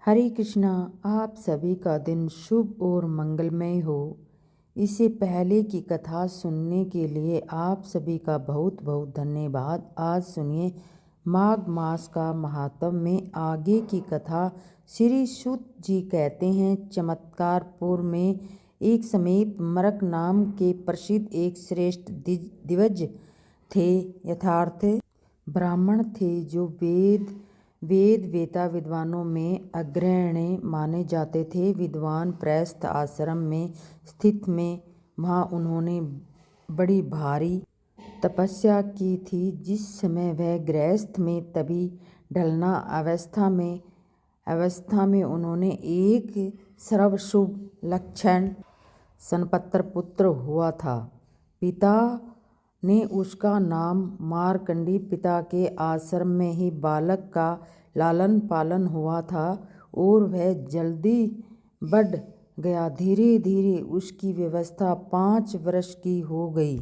हरे कृष्णा। आप सभी का दिन शुभ और मंगलमय हो। इससे पहले की कथा सुनने के लिए आप सभी का बहुत बहुत धन्यवाद। आज सुनिए माघ मास का महात्म में आगे की कथा। श्री सूत जी कहते हैं, चमत्कारपुर में एक समीप मरक नाम के प्रसिद्ध एक श्रेष्ठ दिग्गज थे। यथार्थ ब्राह्मण थे जो वेता विद्वानों में अग्रणी माने जाते थे। विद्वान प्रस्थ आश्रम में स्थित में वहाँ उन्होंने बड़ी भारी तपस्या की थी। जिस समय वह गृहस्थ में तभी ढलना अवस्था में उन्होंने एक सर्वशुभ लक्षण सनपत्र पुत्र हुआ था। पिता ने उसका नाम मार्कंडी। पिता के आश्रम में ही बालक का लालन पालन हुआ था और वह जल्दी बढ़ गया। धीरे धीरे उसकी व्यवस्था 5 वर्ष की हो गई।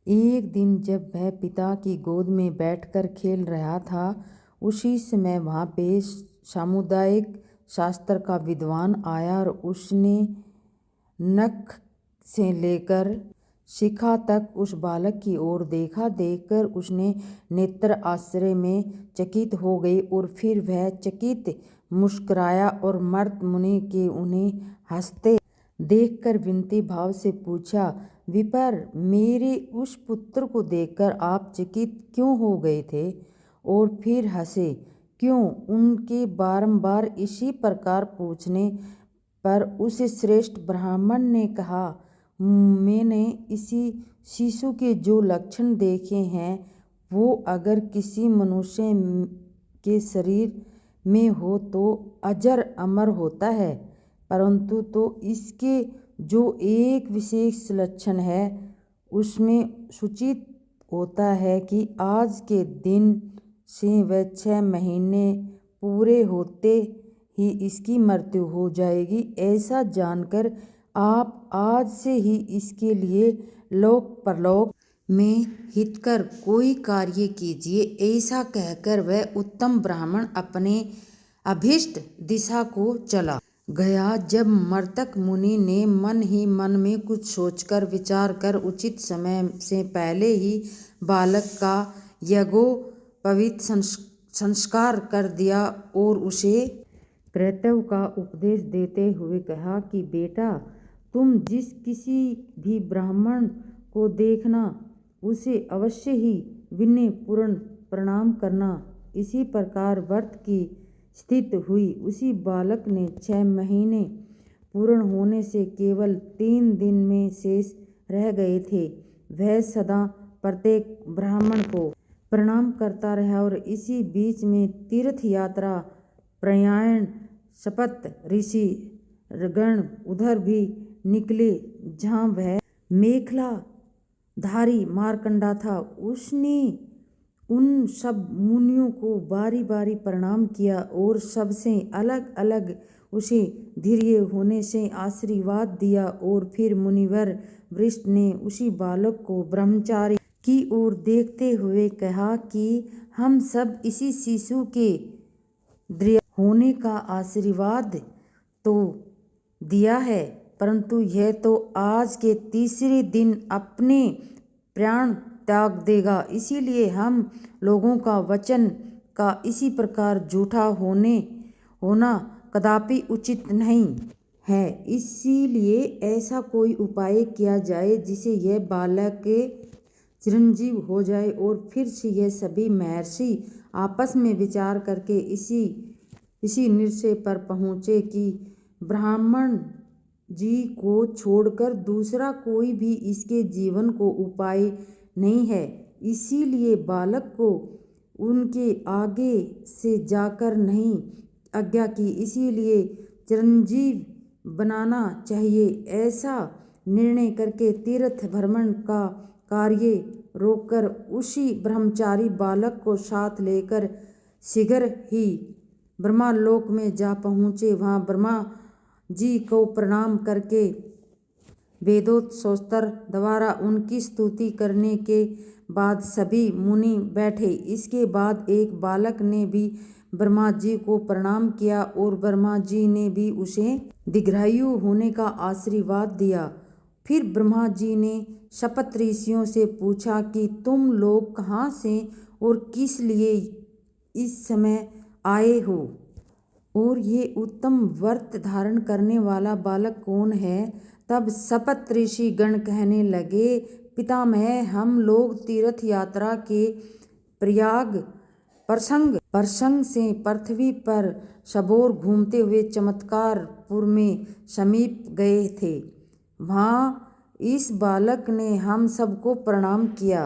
एक दिन जब वह पिता की गोद में बैठकर खेल रहा था, उसी समय वहाँ पे सामुदायिक शास्त्र का विद्वान आया और उसने नख से लेकर शिखा तक उस बालक की ओर देखा। देखकर उसने नेत्र आश्चर्य में चकित हो गई और फिर वह चकित मुस्कुराया और मर्त मुनि के उन्हें हंसते देखकर विनती भाव से पूछा, विपर, मेरे उस पुत्र को देखकर आप चकित क्यों हो गए थे और फिर हंसे क्यों? उनके बारंबार इसी प्रकार पूछने पर उस श्रेष्ठ ब्राह्मण ने कहा, मैंने इसी शिशु के जो लक्षण देखे हैं वो अगर किसी मनुष्य के शरीर में हो तो अजर अमर होता है, परंतु तो इसके जो एक विशेष लक्षण है उसमें सूचित होता है कि आज के दिन से वह 6 महीने पूरे होते ही इसकी मृत्यु हो जाएगी। ऐसा जानकर आप आज से ही इसके लिए लोक परलोक में हितकर कोई कार्य कीजिए। ऐसा कहकर वह उत्तम ब्राह्मण अपने अभीष्ट दिशा को चला गया। जब मर्तक मुनि ने मन ही मन में कुछ सोचकर विचार कर उचित समय से पहले ही बालक का यज्ञोपवीत संस्कार कर दिया और उसे कर्तव्य का उपदेश देते हुए कहा कि बेटा, तुम जिस किसी भी ब्राह्मण को देखना उसे अवश्य ही विनय पूर्ण प्रणाम करना। इसी प्रकार व्रत की स्थिति हुई। उसी बालक ने 6 महीने पूर्ण होने से केवल 3 दिन में शेष रह गए थे। वह सदा प्रत्येक ब्राह्मण को प्रणाम करता रहा और इसी बीच में तीर्थ यात्रा प्रयाण शपथ ऋषि गण उधर भी निकले जहाँ वह मेखला धारी मार्कंडा था। उसने उन सब मुनियों को बारी बारी प्रणाम किया और सबसे अलग अलग उसे धैर्य होने से आशीर्वाद दिया और फिर मुनिवर वरिष्ठ ने उसी बालक को ब्रह्मचारी की ओर देखते हुए कहा कि हम सब इसी शिशु के दृढ़ होने का आशीर्वाद तो दिया है, परंतु यह तो आज के तीसरे दिन अपने प्राण त्याग देगा। इसीलिए हम लोगों का वचन का इसी प्रकार झूठा होना कदापि उचित नहीं है। इसीलिए ऐसा कोई उपाय किया जाए जिसे यह बालक चिरंजीव हो जाए। और फिर से यह सभी महर्षि आपस में विचार करके इसी निश्चय पर पहुँचे कि ब्राह्मण जी को छोड़कर दूसरा कोई भी इसके जीवन को उपाय नहीं है। इसीलिए बालक को उनके आगे से जाकर नहीं आज्ञा की, इसीलिए चिरंजीव बनाना चाहिए। ऐसा निर्णय करके तीर्थ भ्रमण का कार्य रोककर उसी ब्रह्मचारी बालक को साथ लेकर शीघ्र ही ब्रह्मलोक में जा पहुँचे। वहाँ ब्रह्मा जी को प्रणाम करके वेदोत्तर द्वारा उनकी स्तुति करने के बाद सभी मुनि बैठे। इसके बाद एक बालक ने भी ब्रह्मा जी को प्रणाम किया और ब्रह्मा जी ने भी उसे दीर्घायु होने का आशीर्वाद दिया। फिर ब्रह्मा जी ने शपथ ऋषियों से पूछा कि तुम लोग कहाँ से और किस लिए इस समय आए हो, और ये उत्तम व्रत धारण करने वाला बालक कौन है। तब शपथ ऋषि गण कहने लगे, पितामह, हम लोग तीर्थ यात्रा के प्रयाग प्रसंग से पृथ्वी पर सबोर घूमते हुए चमत्कारपुर में समीप गए थे। वहाँ इस बालक ने हम सबको प्रणाम किया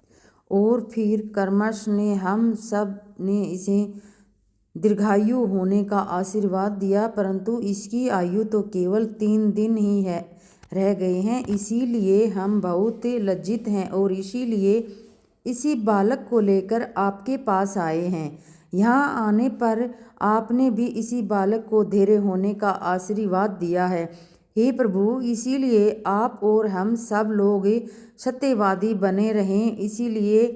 और फिर कर्मश ने हम सब ने इसे दीर्घायु होने का आशीर्वाद दिया, परंतु इसकी आयु तो केवल 3 दिन ही रह गए हैं। इसीलिए हम बहुत लज्जित हैं और इसीलिए इसी बालक को लेकर आपके पास आए हैं। यहाँ आने पर आपने भी इसी बालक को धैर्य होने का आशीर्वाद दिया है। हे प्रभु, इसीलिए आप और हम सब लोग सत्यवादी बने रहें, इसीलिए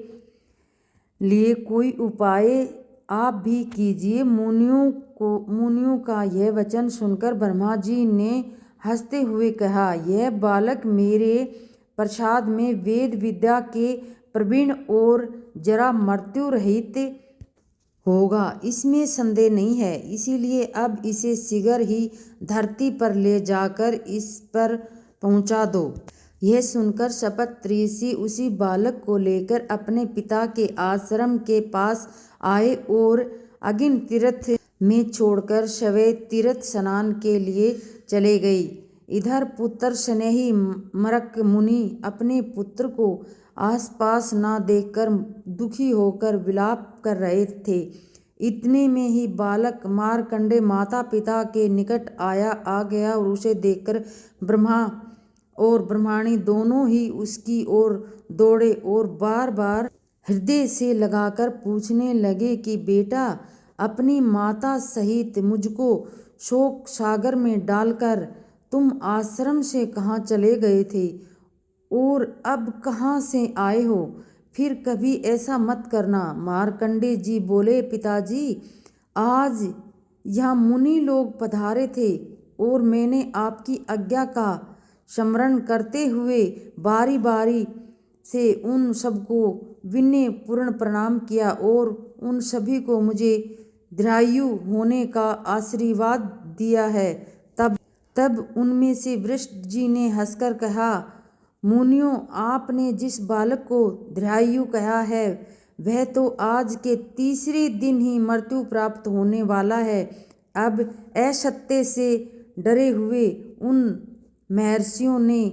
कोई उपाय आप भी कीजिए। मुनियों का यह वचन सुनकर ब्रह्मा जी ने हंसते हुए कहा, यह बालक मेरे प्रसाद में वेद विद्या के प्रवीण और जरा मृत्यु रहित होगा, इसमें संदेह नहीं है। इसीलिए अब इसे शीघ्र ही धरती पर ले जाकर इस पर पहुंचा दो। यह सुनकर शपथ ऋषि उसी बालक को लेकर अपने पिता के आश्रम के पास आए और अगिन तीर्थ में छोड़कर शवै तीर्थ स्नान के लिए चले गए। इधर पुत्र स्नेही मरक मुनि अपने पुत्र को आसपास न देखकर दुखी होकर विलाप कर रहे थे। इतने में ही बालक मार्कंडेय माता पिता के निकट आ गया और उसे देखकर ब्रह्मा और ब्रह्माणी दोनों ही उसकी ओर दौड़े और बार बार हृदय से लगाकर पूछने लगे कि बेटा, अपनी माता सहित मुझको शोक सागर में डालकर तुम आश्रम से कहाँ चले गए थे और अब कहाँ से आए हो? फिर कभी ऐसा मत करना। मार्कंडेय जी बोले, पिताजी, आज यहाँ मुनि लोग पधारे थे और मैंने आपकी आज्ञा का स्मरण करते हुए बारी बारी से उन सबको विनय पूर्ण प्रणाम किया और उन सभी को मुझे दीर्घायु होने का आशीर्वाद दिया है। तब उनमें से वशिष्ठ जी ने हंसकर कहा, मुनियों, आपने जिस बालक को दीर्घायु कहा है वह तो आज के तीसरे दिन ही मृत्यु प्राप्त होने वाला है। अब असत्य से डरे हुए उन महर्षियों ने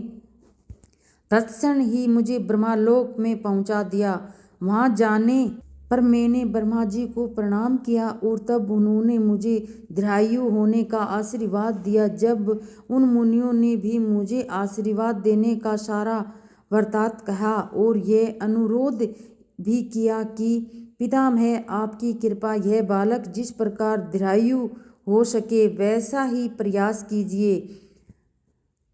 तत्क्षण ही मुझे ब्रह्मलोक में पहुंचा दिया। वहां जाने पर मैंने ब्रह्मा जी को प्रणाम किया और तब उन्होंने मुझे दीर्घायु होने का आशीर्वाद दिया। जब उन मुनियों ने भी मुझे आशीर्वाद देने का सारा वृत्तांत कहा और यह अनुरोध भी किया कि पितामह, आपकी कृपा यह बालक जिस प्रकार दीर्घायु हो सके वैसा ही प्रयास कीजिए,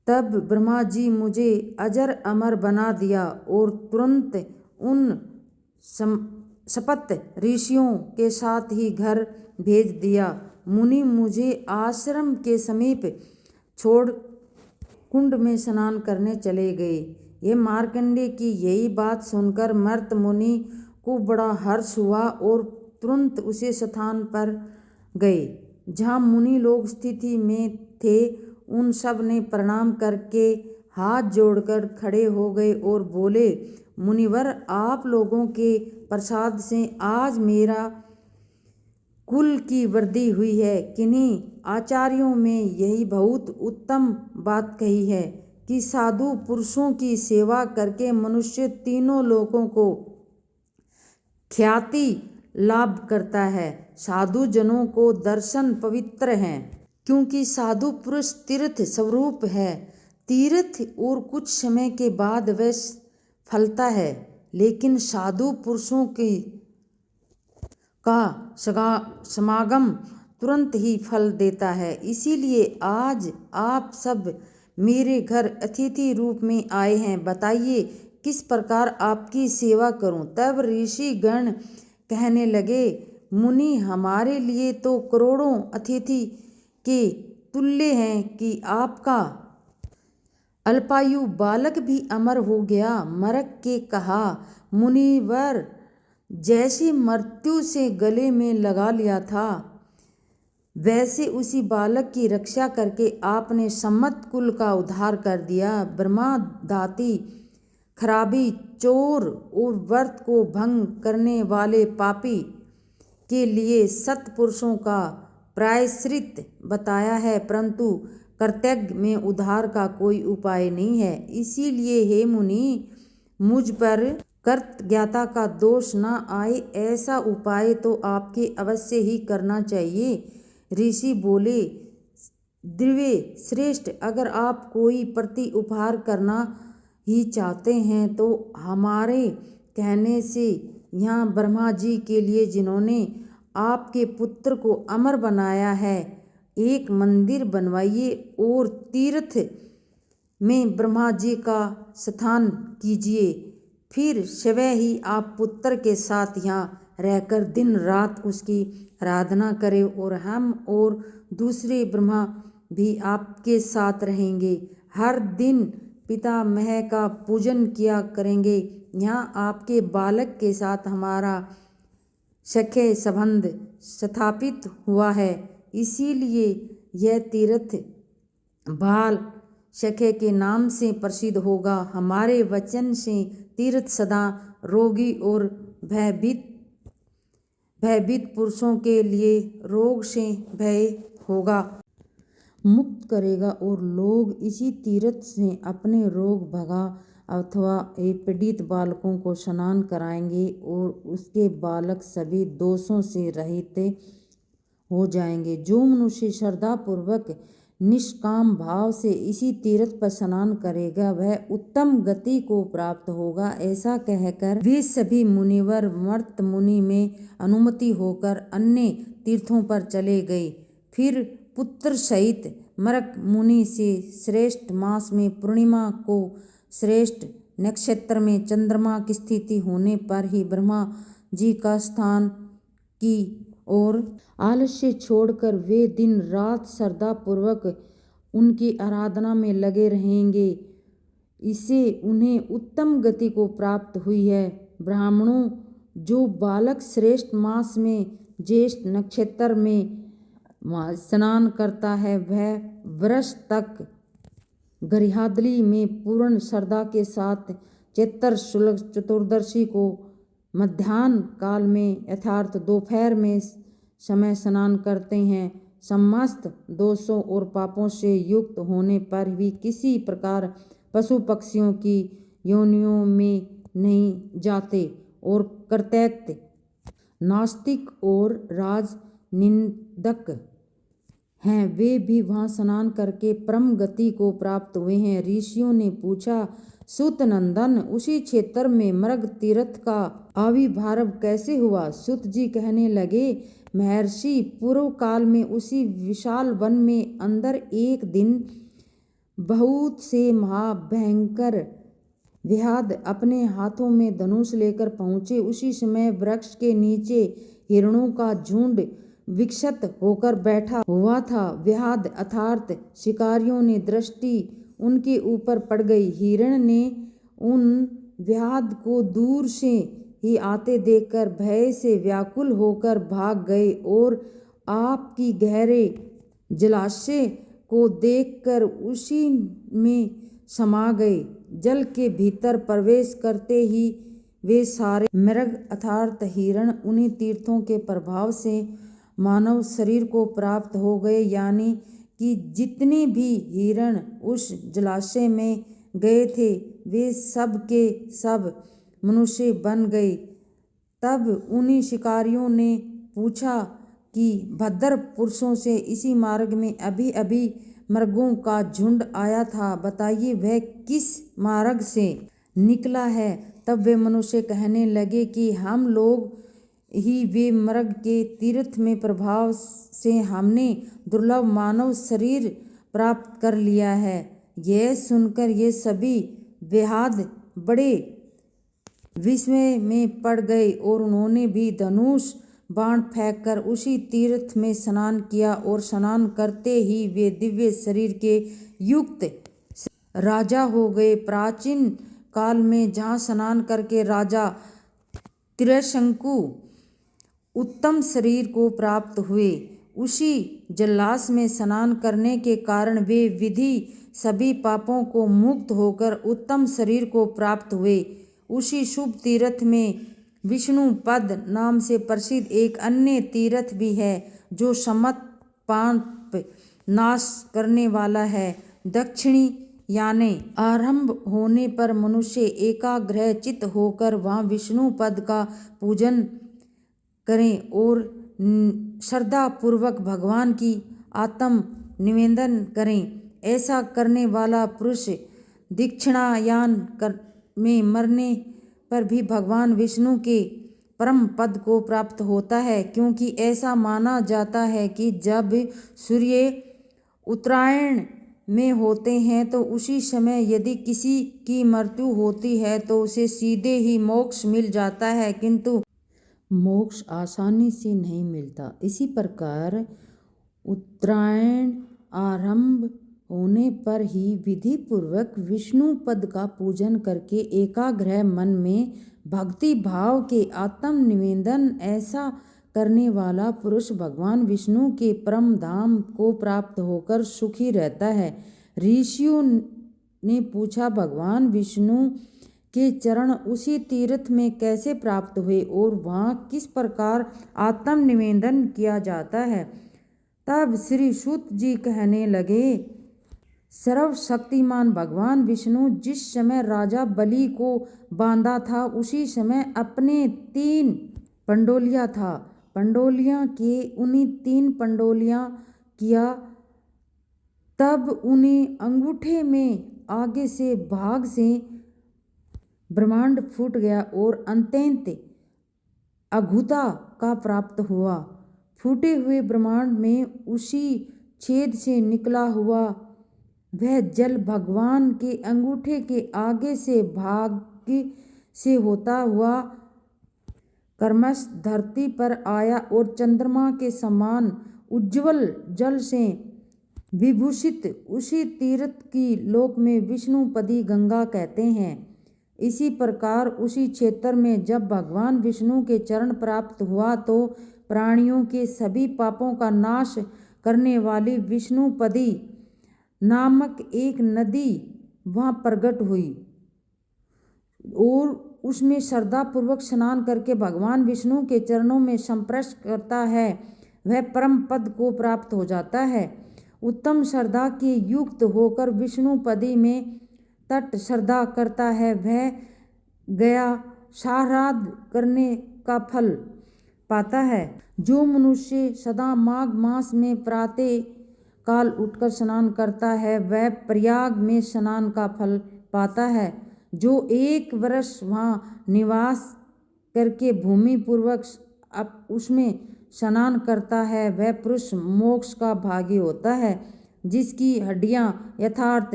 तब ब्रह्मा जी मुझे अजर अमर बना दिया और तुरंत उन शपथ ऋषियों के साथ ही घर भेज दिया। मुनि मुझे आश्रम के समीप छोड़ कुंड में स्नान करने चले गए। ये मार्कंडेय की यही बात सुनकर मर्त मुनि को बड़ा हर्ष हुआ और तुरंत उसी स्थान पर गए जहाँ मुनि लोग स्थिति में थे। उन सब ने प्रणाम करके हाथ जोड़कर खड़े हो गए और बोले, मुनिवर, आप लोगों के प्रसाद से आज मेरा कुल की वृद्धि हुई है। किन्हीं आचार्यों में यही बहुत उत्तम बात कही है कि साधु पुरुषों की सेवा करके मनुष्य तीनों लोकों को ख्याति लाभ करता है। साधु जनों को दर्शन पवित्र हैं, क्योंकि साधु पुरुष तीर्थ स्वरूप है। तीर्थ और कुछ समय के बाद वह फलता है, लेकिन साधु पुरुषों का समागम तुरंत ही फल देता है। इसीलिए आज आप सब मेरे घर अतिथि रूप में आए हैं। बताइए किस प्रकार आपकी सेवा करूं? तब ऋषि गण कहने लगे, मुनि हमारे लिए तो करोड़ों अतिथि के तुल्य हैं कि आपका अल्पायु बालक भी अमर हो गया। मरक के कहा, मुनिवर, जैसे मृत्यु से गले में लगा लिया था वैसे उसी बालक की रक्षा करके आपने सम्मत कुल का उद्धार कर दिया। ब्रह्मा दाती, खराबी, चोर और व्रत को भंग करने वाले पापी के लिए सत्पुरुषों का प्रायश्चित बताया है, परंतु कर्तव्य में उद्धार का कोई उपाय नहीं है। इसीलिए हे मुनि, मुझ पर कर्तज्ञता का दोष न आए ऐसा उपाय तो आपके अवश्य ही करना चाहिए। ऋषि बोले, दिव्य श्रेष्ठ, अगर आप कोई प्रति उपहार करना ही चाहते हैं तो हमारे कहने से यहाँ ब्रह्मा जी के लिए, जिन्होंने आपके पुत्र को अमर बनाया है, एक मंदिर बनवाइए और तीर्थ में ब्रह्मा जी का स्थान कीजिए। फिर स्वयं ही आप पुत्र के साथ यहाँ रहकर दिन रात उसकी आराधना करें और हम और दूसरे ब्रह्मा भी आपके साथ रहेंगे। हर दिन पितामह का पूजन किया करेंगे। यहाँ आपके बालक के साथ हमारा सख्य संबंध स्थापित हुआ है, इसीलिए यह तीर्थ बाल सखे के नाम से प्रसिद्ध होगा। हमारे वचन से तीर्थ सदा रोगी और भयभीत पुरुषों के लिए रोग से भय होगा, मुक्त करेगा और लोग इसी तीर्थ से अपने रोग भगा अथवा पीड़ित बालकों को स्नान कराएंगे और उसके बालक सभी दोषों से रहित हो जाएंगे। जो मनुष्य श्रद्धापूर्वक निष्काम भाव से इसी तीर्थ पर स्नान करेगा वह उत्तम गति को प्राप्त होगा। ऐसा कहकर वे सभी मुनिवर मर्त मुनि में अनुमति होकर अन्य तीर्थों पर चले गए। फिर पुत्र सहित मरक मुनि से श्रेष्ठ मास में पूर्णिमा को श्रेष्ठ नक्षत्र में चंद्रमा की स्थिति होने पर ही ब्रह्मा जी का स्थान की और आलस्य छोड़कर वे दिन रात श्रद्धा पूर्वक उनकी आराधना में लगे रहेंगे। इससे उन्हें उत्तम गति को प्राप्त हुई है। ब्राह्मणों, जो बालक श्रेष्ठ मास में ज्येष्ठ नक्षत्र में स्नान करता है वह वर्ष तक गरिहादली में पूर्ण श्रद्धा के साथ चैत्र शुक्ल चतुर्दशी को मध्याह्न काल में यथार्थ दोपहर में समय स्नान करते हैं। समस्त दोषों और पापों से युक्त होने पर भी किसी प्रकार पशु पक्षियों की योनियों में नहीं जाते और कर्तव्य नास्तिक और राजनिंदक हैं वे भी वहाँ स्नान करके परम गति को प्राप्त हुए हैं। ऋषियों ने पूछा, सूत नंदन, उसी क्षेत्र में मृग तीर्थ का आविर्भाव कैसे हुआ? सूत जी कहने लगे, महर्षि, पूर्व काल में उसी विशाल वन में अंदर एक दिन बहुत से महाभयंकर व्याध अपने हाथों में धनुष लेकर पहुँचे। उसी समय वृक्ष के नीचे हिरणों का झुंड विकसित होकर बैठा हुआ था। व्याध अर्थात शिकारियों ने दृष्टि उनके ऊपर पड़ गई। हिरण ने उन व्याध को दूर से ही आते देखकर भय से व्याकुल होकर भाग गए और आपकी गहरे जलाशय को देखकर उसी में समा गए। जल के भीतर प्रवेश करते ही वे सारे मृग अर्थात हिरण उन्हीं तीर्थों के प्रभाव से मानव शरीर को प्राप्त हो गए, यानी कि जितने भी हिरण उस जलाशय में गए थे वे सब के सब मनुष्य बन गए। तब उन्हीं शिकारियों ने पूछा कि भद्र पुरुषों से इसी मार्ग में अभी अभी मृगों का झुंड आया था, बताइए वह किस मार्ग से निकला है? तब वे मनुष्य कहने लगे कि हम लोग ही वे मृग के तीर्थ में प्रभाव से हमने दुर्लभ मानव शरीर प्राप्त कर लिया है। यह सुनकर ये सभी व्याध बड़े विस्मय में पड़ गए और उन्होंने भी धनुष बाण फेंककर उसी तीर्थ में स्नान किया और स्नान करते ही वे दिव्य शरीर के युक्त राजा हो गए। प्राचीन काल में जहाँ स्नान करके राजा त्रिशंकु उत्तम शरीर को प्राप्त हुए, उसी जलाशय में स्नान करने के कारण वे विधि सभी पापों को मुक्त होकर उत्तम शरीर को प्राप्त हुए। उसी शुभ तीर्थ में विष्णु पद नाम से प्रसिद्ध एक अन्य तीर्थ भी है जो समस्त पाप नाश करने वाला है। दक्षिणी यानी आरंभ होने पर मनुष्य एकाग्र चित्त होकर वहाँ विष्णु पद का पूजन करें और श्रद्धा पूर्वक भगवान की आत्म निवेदन करें। ऐसा करने वाला पुरुष दक्षिणायन में मरने पर भी भगवान विष्णु के परम पद को प्राप्त होता है, क्योंकि ऐसा माना जाता है कि जब सूर्य उत्तरायण में होते हैं तो उसी समय यदि किसी की मृत्यु होती है तो उसे सीधे ही मोक्ष मिल जाता है, किंतु मोक्ष आसानी से नहीं मिलता। इसी प्रकार उत्तरायण आरंभ होने पर ही विधि पूर्वक विष्णु पद का पूजन करके एकाग्र मन में भक्ति भाव के आत्म निवेदन ऐसा करने वाला पुरुष भगवान विष्णु के परम धाम को प्राप्त होकर सुखी रहता है। ऋषियों ने पूछा, भगवान विष्णु के चरण उसी तीर्थ में कैसे प्राप्त हुए और वहाँ किस प्रकार आत्म निवेदन किया जाता है? तब श्री सूत जी कहने लगे, सर्वशक्तिमान भगवान विष्णु जिस समय राजा बलि को बांधा था उसी समय अपने 3 पंडोलियाँ था। पंडोलियाँ के उन्हीं 3 पंडोलियाँ किया, तब उन्हें अंगूठे में आगे से भाग से ब्रह्मांड फूट गया और अत्यंत अद्भुता का प्राप्त हुआ। फूटे हुए ब्रह्मांड में उसी छेद से निकला हुआ वह जल भगवान के अंगूठे के आगे से भाग से होता हुआ क्रमश धरती पर आया और चंद्रमा के समान उज्ज्वल जल से विभूषित उसी तीर्थ की लोक में विष्णुपदी गंगा कहते हैं। इसी प्रकार उसी क्षेत्र में जब भगवान विष्णु के चरण प्राप्त हुआ तो प्राणियों के सभी पापों का नाश करने वाली विष्णुपदी नामक एक नदी वहाँ प्रकट हुई और उसमें श्रद्धा पूर्वक स्नान करके भगवान विष्णु के चरणों में स्पर्श करता है वह परम पद को प्राप्त हो जाता है। उत्तम श्रद्धा के युक्त होकर विष्णुपदी में तट श्रद्धा करता है वह गया श्राद्ध करने का फल पाता है। जो मनुष्य सदा माघ मास में प्रातः काल उठकर स्नान करता है वह प्रयाग में स्नान का फल पाता है। जो 1 वर्ष वहाँ निवास करके भूमि पूर्वक उसमें स्नान करता है वह पुरुष मोक्ष का भागी होता है। जिसकी हड्डियाँ यथार्थ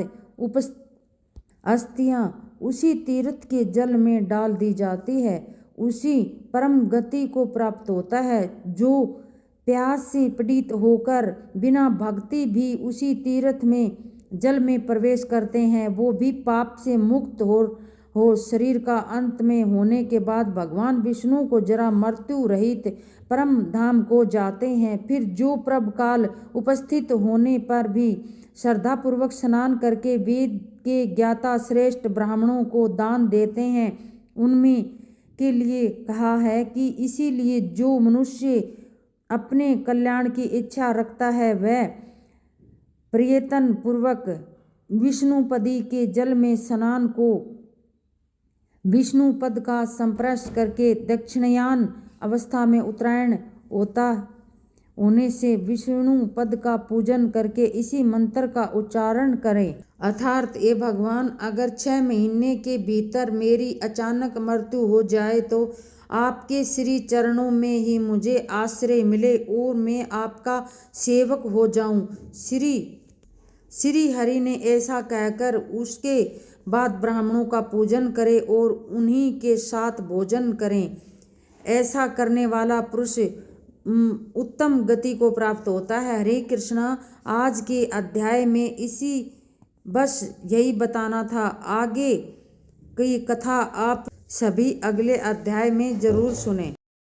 अस्थियाँ उसी तीर्थ के जल में डाल दी जाती है उसी परम गति को प्राप्त होता है। जो प्यास से पीड़ित होकर बिना भक्ति भी उसी तीर्थ में जल में प्रवेश करते हैं वो भी पाप से मुक्त हो शरीर का अंत में होने के बाद भगवान विष्णु को जरा मृत्यु रहित परम धाम को जाते हैं। फिर जो प्रभ काल उपस्थित होने पर भी श्रद्धा पूर्वक स्नान करके वेद के ज्ञाता श्रेष्ठ ब्राह्मणों को दान देते हैं उनमें के लिए कहा है कि इसीलिए जो मनुष्य अपने कल्याण की इच्छा रखता है वह प्रयत्न पूर्वक विष्णुपदी के जल में स्नान को विष्णु पद का स्पर्श करके दक्षिणायन अवस्था में उत्तरायण होने से विष्णु पद का पूजन करके इसी मंत्र का उच्चारण करें, अर्थात ये भगवान अगर 6 महीने के भीतर मेरी अचानक मृत्यु हो जाए तो आपके श्री चरणों में ही मुझे आश्रय मिले और मैं आपका सेवक हो जाऊं। श्री हरि ने ऐसा कहकर उसके बाद ब्राह्मणों का पूजन करें और उन्हीं के साथ भोजन करें। ऐसा करने वाला पुरुष उत्तम गति को प्राप्त होता है। हरे कृष्णा, आज के अध्याय में इसी बस यही बताना था। आगे की कथा आप सभी अगले अध्याय में जरूर सुने।